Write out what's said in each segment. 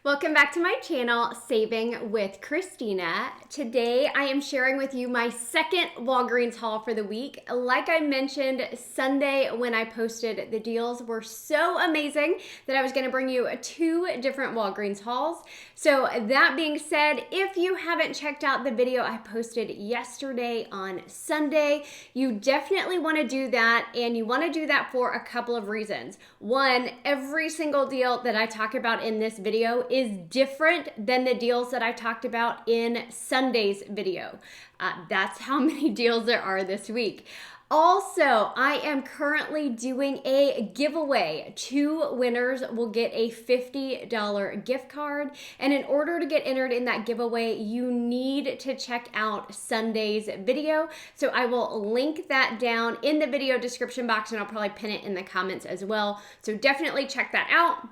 Welcome back to my channel, Saving with Christina. Today I am sharing with you my second Walgreens haul for the week. Like I mentioned Sunday when I posted, the deals were so amazing that I was going to bring you two different Walgreens hauls. So that being said, if you haven't checked out the video I posted yesterday on Sunday, you definitely want to do that, and you want to do that for a couple of reasons. One, every single deal that I talk about in this video is different than the deals that I talked about in Sunday's video. That's how many deals there are this week. Also, I am currently doing a giveaway. Two winners will get a $50 gift card. And in order to get entered in that giveaway, you need to check out Sunday's video. So I will link that down in the video description box, and I'll probably pin it in the comments as well. So definitely check that out.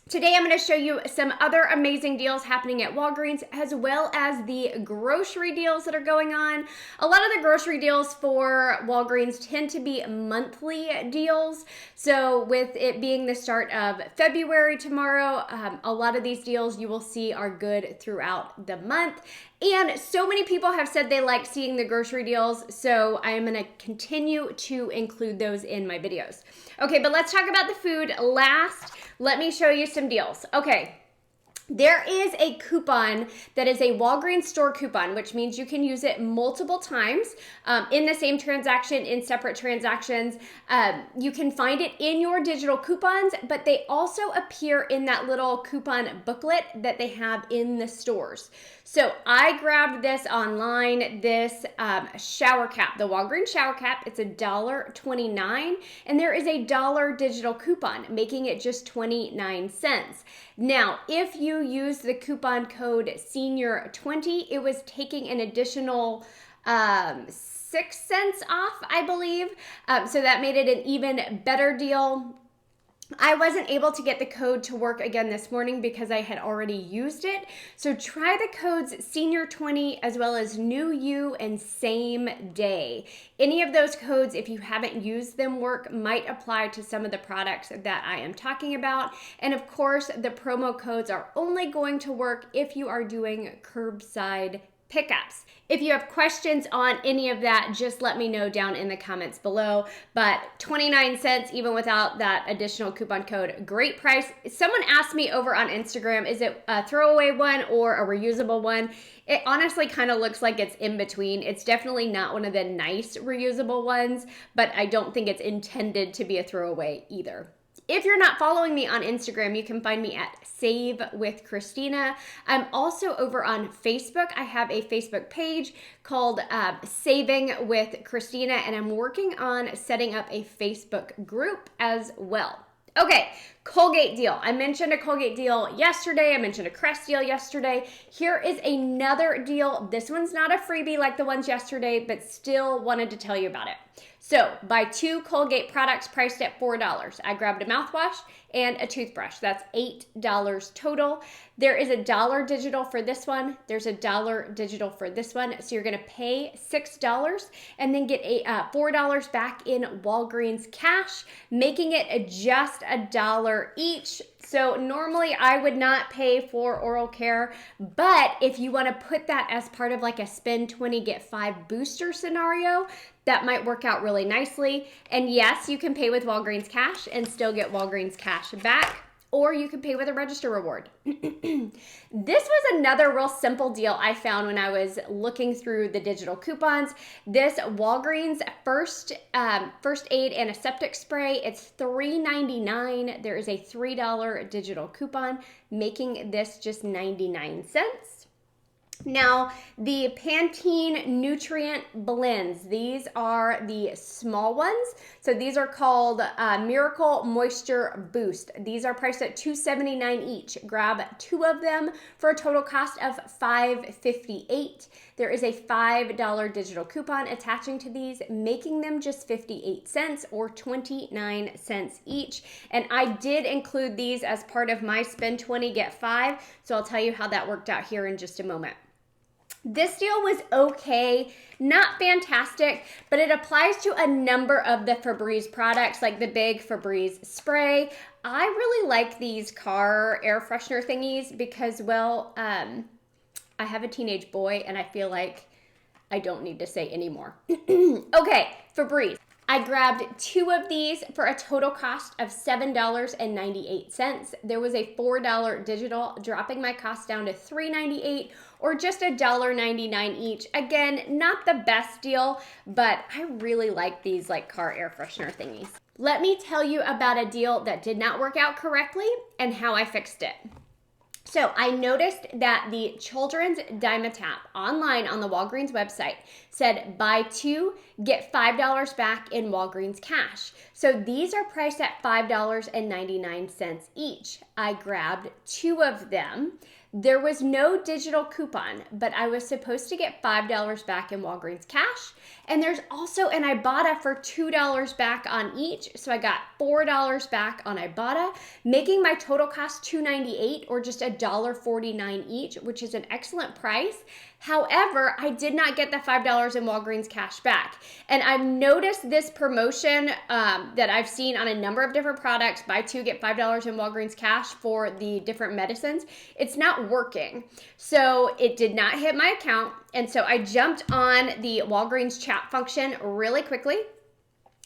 Today I'm going to show you some other amazing deals happening at Walgreens, as well as the grocery deals that are going on. A lot of the grocery deals for Walgreens tend to be monthly deals. So with it being the start of February tomorrow, a lot of these deals you will see are good throughout the month. And so many people have said they like seeing the grocery deals, so I am going to continue to include those in my videos. Okay, but let's talk about the food last. Let me show you some deals. Okay. There is a coupon that is a Walgreens store coupon, which means you can use it multiple times in the same transaction, in separate transactions. You can find it in your digital coupons, but they also appear in that little coupon booklet that they have in the stores. So I grabbed this online, this shower cap, the Walgreens shower cap. It's $1.29, and there is a $1 digital coupon, making it just 29 cents. Now, if you use the coupon code SENIOR20, it was taking an additional 6 cents off, I believe. So that made it an even better deal. I wasn't able to get the code to work again this morning because I had already used it. So try the codes SENIOR20 as well as New You and Same Day. Any of those codes, if you haven't used them, might apply to some of the products that I am talking about. And of course, the promo codes are only going to work if you are doing curbside pickups. If you have questions on any of that, just let me know down in the comments below. But 29 cents, even without that additional coupon code, great price. Someone asked me over on Instagram, is it a throwaway one or a reusable one? It honestly kind of looks like it's in between. It's definitely not one of the nice reusable ones, but I don't think it's intended to be a throwaway either. If you're not following me on Instagram, you can find me at Save with Christina. I'm also over on Facebook. I have a Facebook page called Saving with Christina, and I'm working on setting up a Facebook group as well. Okay, Colgate deal. I mentioned a Colgate deal yesterday. I mentioned a Crest deal yesterday. Here is another deal. This one's not a freebie like the ones yesterday, but still wanted to tell you about it. So buy two Colgate products priced at $4. I grabbed a mouthwash and a toothbrush. That's $8 total. There is a $1 digital for this one. There's a $1 digital for this one. So you're going to pay $6 and then get $4 back in Walgreens cash, making it just $1 each. So normally I would not pay for oral care, but if you want to put that as part of like a spend 20, get 5 booster scenario, that might work out really nicely. And yes, you can pay with Walgreens cash and still get Walgreens cash back, or you can pay with a register reward. This was another real simple deal I found when I was looking through the digital coupons. This Walgreens first aid antiseptic spray, it's $3.99. There is a $3 digital coupon, making this just 99 cents. Now, the Pantene nutrient blends, these are the small ones. So these are called Miracle Moisture Boost. These are priced at $2.79 each. Grab 2 of them for a total cost of $5.58. There is a $5 digital coupon attaching to these, making them just 58 cents or 29 cents each. And I did include these as part of my spend 20, get 5. So I'll tell you how that worked out here in just a moment. This deal was okay, not fantastic, but it applies to a number of the Febreze products, like the big Febreze Spray. I really like these car air freshener thingies because, well, I have a teenage boy and I feel like I don't need to say anymore. Okay, Febreze. I grabbed 2 of these for a total cost of $7.98. There was a $4 digital, dropping my cost down to $3.98 or just $1.99 each. Again, not the best deal, but I really like these like car air freshener thingies. Let me tell you about a deal that did not work out correctly and how I fixed it. So I noticed that the children's Dimetap online on the Walgreens website said buy 2, get $5 back in Walgreens cash. So these are priced at $5.99 each. I grabbed 2 of them. There was no digital coupon, but I was supposed to get $5 back in Walgreens cash. And there's also an Ibotta for $2 back on each. So I got $4 back on Ibotta, making my total cost $2.98 or just $1.49 each, which is an excellent price. However, I did not get the $5 in Walgreens cash back. And I've noticed this promotion that I've seen on a number of different products, buy 2, get $5 in Walgreens cash for the different medicines. It's not working. So it did not hit my account. And so I jumped on the Walgreens chat function really quickly.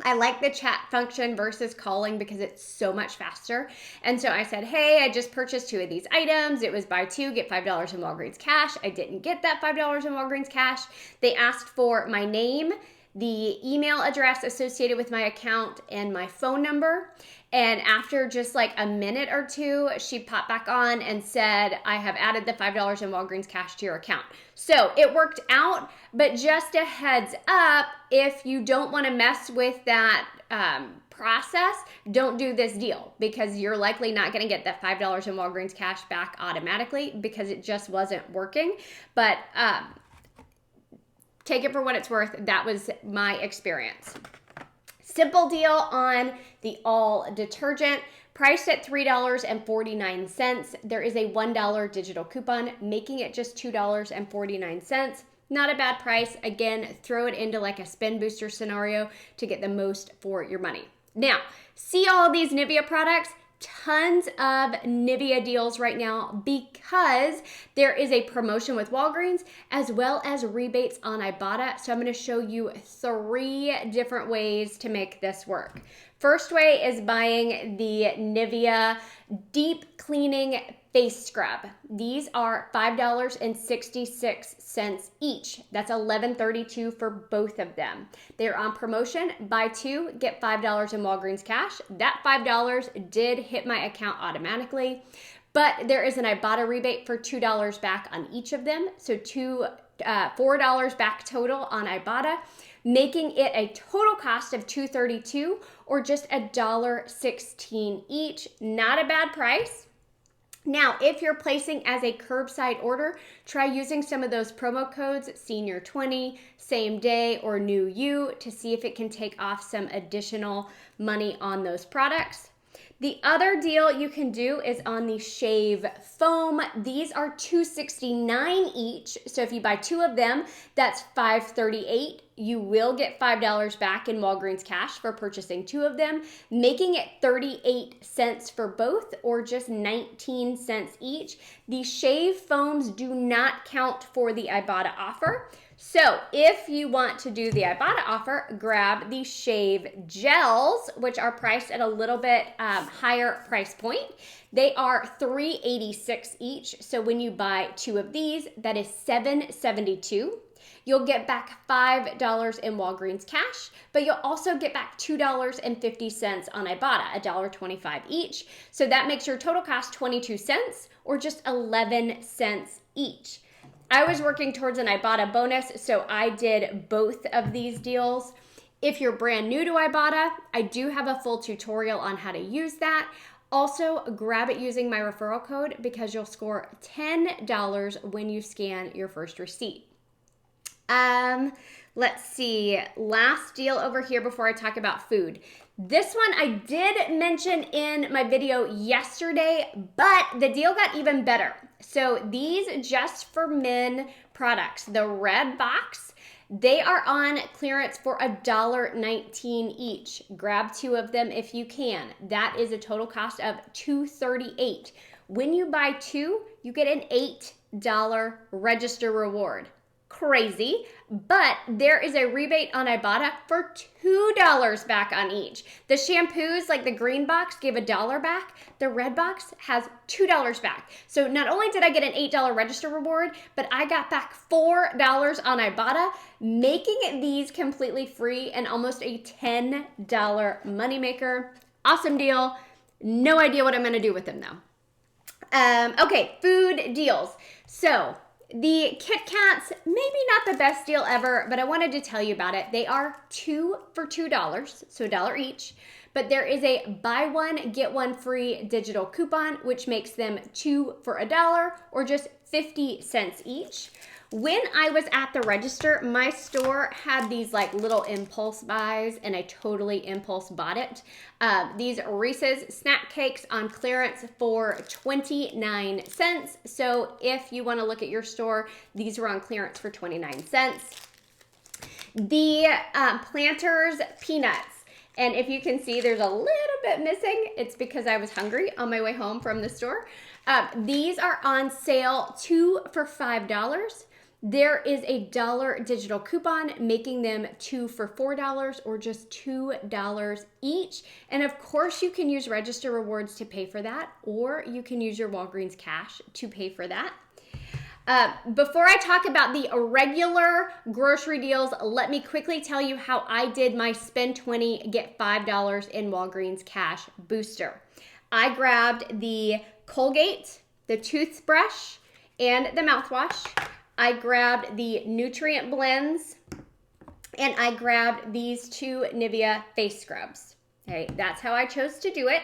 I like the chat function versus calling because it's so much faster. And so I said, hey, I just purchased 2 of these items. It was buy 2, get $5 in Walgreens cash. I didn't get that $5 in Walgreens cash. They asked for my name, the email address associated with my account, and my phone number. And after just like a minute or 2, she popped back on and said, I have added the $5 in Walgreens cash to your account. So it worked out, but just a heads up, if you don't want to mess with that process, don't do this deal because you're likely not going to get that $5 in Walgreens cash back automatically because it just wasn't working. But take it for what it's worth. That was my experience. Simple deal on the all detergent, priced at $3.49. There is a $1 digital coupon, making it just $2.49. Not a bad price. Again, throw it into like a spin booster scenario to get the most for your money. Now, see all of these Nivea products? Tons of Nivea deals right now because there is a promotion with Walgreens as well as rebates on Ibotta. So I'm going to show you 3 different ways to make this work. First way is buying the Nivea Deep Cleaning Face Scrub. These are $5.66 each. That's $11.32 for both of them. They're on promotion. Buy 2, get $5 in Walgreens cash. That $5 did hit my account automatically, but there is an Ibotta rebate for $2 back on each of them. So $4 back total on Ibotta, making it a total cost of $2.32 or just $1.16 each. Not a bad price. Now, if you're placing as a curbside order, try using some of those promo codes, Senior20, Same Day, or New You, to see if it can take off some additional money on those products. The other deal you can do is on the shave foam. These are $2.69 each. So if you buy 2 of them, that's $5.38. You will get $5 back in Walgreens cash for purchasing 2 of them, making it 38 cents for both or just 19 cents each. The shave foams do not count for the Ibotta offer. So if you want to do the Ibotta offer, grab the shave gels, which are priced at a little bit higher price point. They are $3.86 each. So when you buy 2 of these, that is $7.72. You'll get back $5 in Walgreens cash, but you'll also get back $2.50 on Ibotta, $1.25 each. So that makes your total cost 22 cents or just 11 cents each. I was working towards an Ibotta bonus, so I did both of these deals. If you're brand new to Ibotta, I do have a full tutorial on how to use that. Also, grab it using my referral code because you'll score $10 when you scan your first receipt. Let's see, last deal over here before I talk about food. This one I did mention in my video yesterday, but the deal got even better. So these Just for Men products, the red box, they are on clearance for $1.19 each. Grab 2 of them if you can. That is a total cost of $2.38. When you buy 2, you get an $8 register reward. Crazy, but there is a rebate on Ibotta for $2 back on each. The shampoos, like the green box, gave $1 back. The red box has $2 back. So not only did I get an $8 register reward, but I got back $4 on Ibotta, making these completely free and almost a $10 moneymaker. Awesome deal. No idea what I'm going to do with them though. Okay, food deals. So the Kit Kats, maybe not the best deal ever, but I wanted to tell you about it. They are 2 for $2, so $1 each. But there is a buy one, get one free digital coupon, which makes them 2 for $1 or just 50 cents each. When I was at the register, my store had these like little impulse buys and I totally impulse bought it. These Reese's snack cakes on clearance for 29 cents. So if you want to look at your store, these were on clearance for 29 cents. The Planters peanuts. And if you can see, there's a little bit missing. It's because I was hungry on my way home from the store. These are on sale 2 for $5. There is a $1 digital coupon, making them 2 for $4 or just $2 each. And of course, you can use register rewards to pay for that, or you can use your Walgreens cash to pay for that. Before I talk about the regular grocery deals, let me quickly tell you how I did my spend 20, get $5 in Walgreens cash booster. I grabbed the Colgate, the toothbrush, and the mouthwash. I grabbed the nutrient blends, and I grabbed these 2 Nivea face scrubs. Okay, that's how I chose to do it.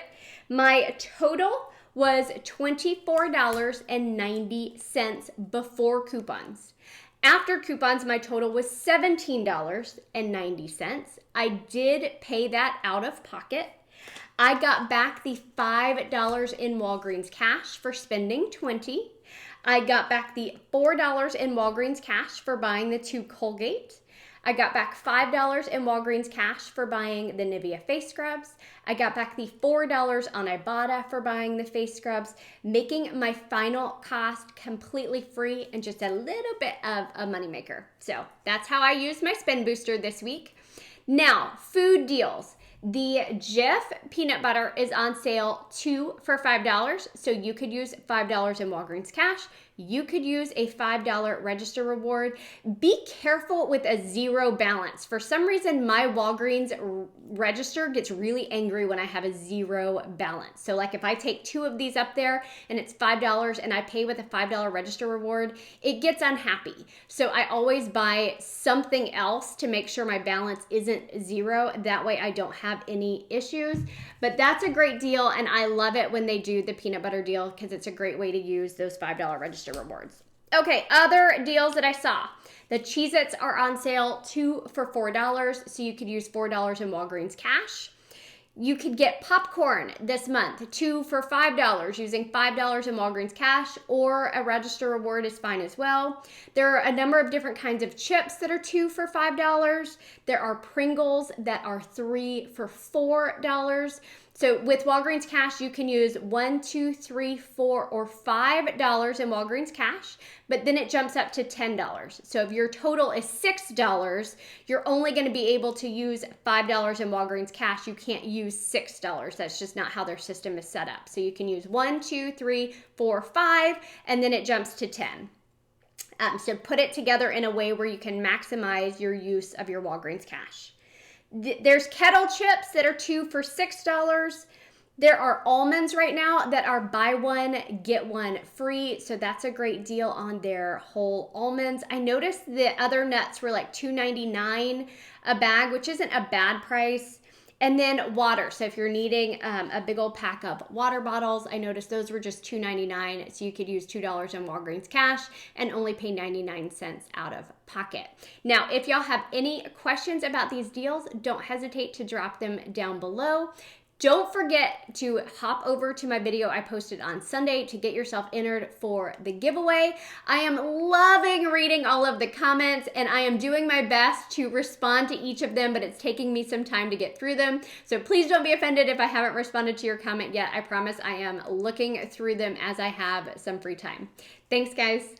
My total was $24.90 before coupons. After coupons, my total was $17.90. I did pay that out of pocket. I got back the $5 in Walgreens cash for spending 20. I got back the $4 in Walgreens cash for buying the 2 Colgate. I got back $5 in Walgreens cash for buying the Nivea face scrubs. I got back the $4 on Ibotta for buying the face scrubs, making my final cost completely free and just a little bit of a moneymaker. So that's how I used my spend booster this week. Now, food deals. The Jif peanut butter is on sale 2 for $5, so you could use $5 in Walgreens cash. You could use a $5 register reward. Be careful with a 0 balance. For some reason, my Walgreens register gets really angry when I have a 0 balance. So like if I take 2 of these up there and it's $5 and I pay with a $5 register reward, it gets unhappy. So I always buy something else to make sure my balance isn't 0. That way I don't have any issues. But that's a great deal, and I love it when they do the peanut butter deal because it's a great way to use those $5 register rewards. Okay, other deals that I saw. The Cheez-Its are on sale 2 for $4, so you could use $4 in Walgreens cash. You could get popcorn this month, 2 for $5, using $5 in Walgreens cash, or a register reward is fine as well. There are a number of different kinds of chips that are 2 for $5. There are Pringles that are 3 for $4. So with Walgreens cash, you can use $1, $2, $3, $4, or $5 in Walgreens cash, but then it jumps up to $10. So if your total is $6, you're only going to be able to use $5 in Walgreens cash. You can't use $6. That's just not how their system is set up. So you can use 1, 2, 3, 4, 5, and then it jumps to 10. So put it together in a way where you can maximize your use of your Walgreens cash. There's Kettle Chips that are 2 for $6. There are almonds right now that are buy one, get one free. So that's a great deal on their whole almonds. I noticed the other nuts were like $2.99 a bag, which isn't a bad price. And then water. So if you're needing a big old pack of water bottles, I noticed those were just $2.99. So you could use $2 in Walgreens cash and only pay 99 cents out of pocket. Now, if y'all have any questions about these deals, don't hesitate to drop them down below. Don't forget to hop over to my video I posted on Sunday to get yourself entered for the giveaway. I am loving reading all of the comments, and I am doing my best to respond to each of them, but it's taking me some time to get through them. So please don't be offended if I haven't responded to your comment yet. I promise I am looking through them as I have some free time. Thanks, guys.